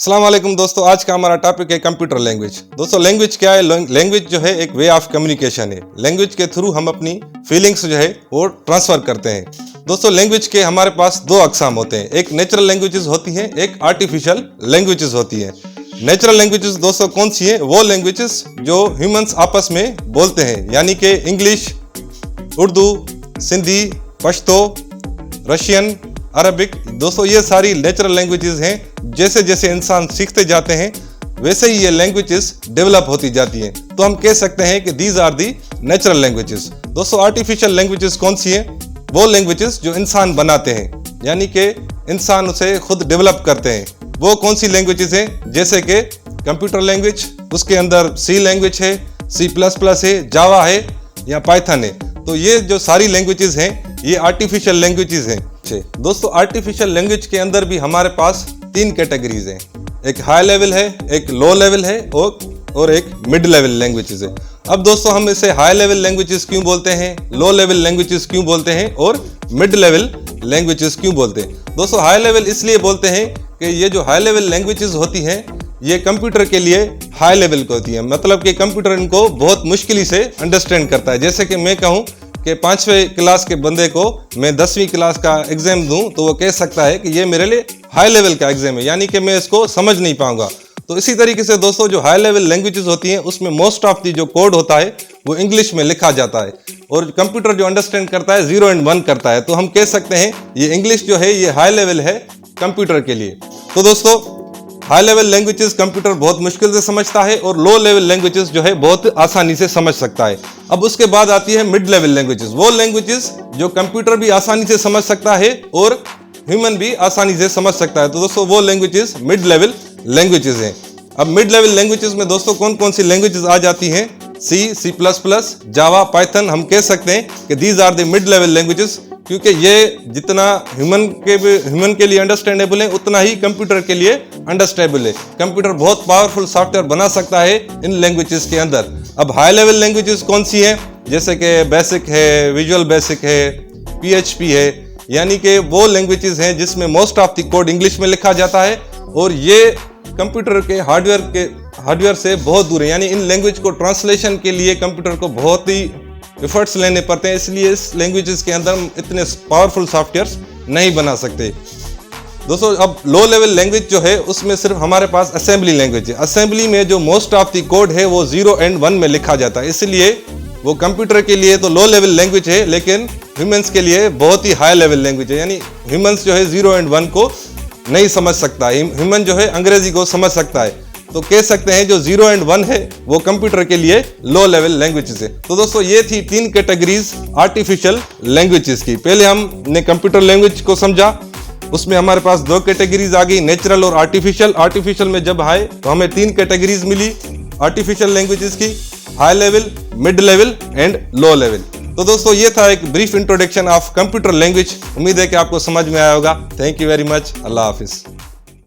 अस्सलाम वालेकुम दोस्तों, आज का हमारा टॉपिक है कंप्यूटर लैंग्वेज। दोस्तों लैंग्वेज क्या है? लैंग्वेज जो है एक वे ऑफ कम्युनिकेशन है। लैंग्वेज के थ्रू हम अपनी फीलिंग्स जो है वो ट्रांसफर करते हैं। दोस्तों लैंग्वेज के हमारे पास दो अकसाम होते हैं, एक नेचुरल लैंग्वेजेस होती हैं, एक आर्टिफिशियल लैंग्वेजेस होती हैं। नेचुरल लैंग्वेजेस दोस्तों कौन सी है? वो लैंग्वेजेस जो ह्यूमंस आपस में बोलते हैं, यानी कि English, Urdu, Sindhi, Pashto, Russian, Arabic. दोस्तों ये सारी नेचुरल लैंग्वेजेस हैं। जैसे जैसे इंसान सीखते जाते हैं वैसे ही ये लैंग्वेजेस डेवलप होती जाती हैं, तो हम कह सकते हैं कि these are the natural languages. दोस्तों आर्टिफिशियल लैंग्वेजेस कौन सी हैं? वो लैंग्वेजेस जो इंसान बनाते हैं, यानी कि इंसान उसे खुद डेवलप करते हैं। वो कौन सी लैंग्वेजेस हैं? जैसे कि कंप्यूटर लैंग्वेज, उसके अंदर सी लैंग्वेज है, C++ है, जावा है या पाइथन है। तो ये जो सारी लैंग्वेजेस हैं ये आर्टिफिशियल लैंग्वेजेस हैं। दोस्तों आर्टिफिशियल लैंग्वेज के अंदर भी हमारे पास तीन कैटेगरीज हैं, एक हाई लेवल है, एक लो लेवल है और एक मिड लेवल लैंग्वेजेस है। अब दोस्तों हम इसे हाई लेवल लैंग्वेजेस क्यों बोलते हैं, लो लेवल लैंग्वेजेस क्यों बोलते हैं और मिड लेवल लैंग्वेजेस क्यों बोलते हैं? दोस्तों हाई लेवल इसलिए बोलते हैं कि ये जो हाई लेवल लैंग्वेजेस होती हैं ये कंप्यूटर के लिए हाई लेवल की होती है, मतलब कि कंप्यूटर इनको बहुत मुश्किल से अंडरस्टैंड करता है। जैसे कि मैं कहूँ कि 5वीं क्लास के बंदे को मैं 10वीं क्लास का एग्जाम दूं तो वो कह सकता है कि ये मेरे लिए हाई लेवल का एग्जाम है, यानी कि मैं इसको समझ नहीं पाऊंगा। तो इसी तरीके से दोस्तों जो हाई लेवल लैंग्वेजेस होती हैं उसमें मोस्ट ऑफ दी जो कोड होता है वो इंग्लिश में लिखा जाता है और कंप्यूटर जो अंडरस्टैंड करता है 0 और 1 करता है। तो हम कह सकते हैं ये इंग्लिश जो है ये हाई लेवल है कंप्यूटर के लिए। तो दोस्तों हाई लेवल लैंग्वेजेस कंप्यूटर बहुत मुश्किल से समझता है और लो लेवल लैंग्वेजेस जो है बहुत आसानी से समझ सकता है। अब उसके बाद आती है मिड लेवल लैंग्वेजेस, वो लैंग्वेजेस जो कंप्यूटर भी आसानी से समझ सकता है और ह्यूमन भी आसानी से समझ सकता है। तो दोस्तों वो लैंग्वेजेस मिड लेवल लैंग्वेजेस हैं। अब मिड लेवल लैंग्वेजेस में दोस्तों कौन कौन सी लैंग्वेजेस आ जाती हैं? C++, Java, Python. हम कह सकते हैं कि these are the mid level languages, क्योंकि ये जितना ह्यूमन के लिए अंडरस्टैंडेबल है उतना ही कंप्यूटर के लिए अंडरस्टैंडेबल है। कंप्यूटर बहुत पावरफुल सॉफ्टवेयर बना सकता है इन लैंग्वेजेस के अंदर। अब हाई लेवल लैंग्वेजेस कौन सी हैं? जैसे कि बेसिक है, विजुअल बेसिक है, PHP है, यानी कि वो लैंग्वेजेस हैं जिसमें most of the code English में लिखा जाता है और ये कंप्यूटर के हार्डवेयर से बहुत दूर है, यानी इन लैंग्वेज को ट्रांसलेशन के लिए कंप्यूटर को बहुत ही एफर्ट्स लेने पड़ते हैं, इसलिए इस लैंग्वेजेस के अंदर इतने पावरफुल सॉफ्टवेयर्स नहीं बना सकते। दोस्तों अब लो लेवल लैंग्वेज जो है उसमें सिर्फ हमारे पास असेंबली लैंग्वेज है। असेंबली में जो मोस्ट ऑफ द कोड है वो 0 और 1 में लिखा जाता है, इसलिए वो कंप्यूटर के लिए तो लो लेवल लैंग्वेज है लेकिन ह्यूमंस के लिए बहुत ही हाई लेवल लैंग्वेज है। यानी ह्यूमंस जो है 0 और 1 को नहीं समझ सकता, ह्यूमन जो है अंग्रेजी को समझ सकता है। तो कह सकते हैं जो 0 और 1 है वो कंप्यूटर के लिए लो लेवल लैंग्वेजेस है। तो दोस्तों ये थी 3 कैटेगरीज आर्टिफिशियल लैंग्वेजेस की। पहले हमने कंप्यूटर लैंग्वेज को समझा, उसमें हमारे पास 2 कैटेगरीज आ गई, नेचुरल और आर्टिफिशियल। आर्टिफिशियल में जब आए तो हमें 3 कैटेगरीज मिली आर्टिफिशियल लैंग्वेजेस की, high level, mid level and low level. तो दोस्तों ये था एक brief introduction of computer language. उम्मीद है कि आपको समझ में आया होगा। Thank you very much. Allah Hafiz.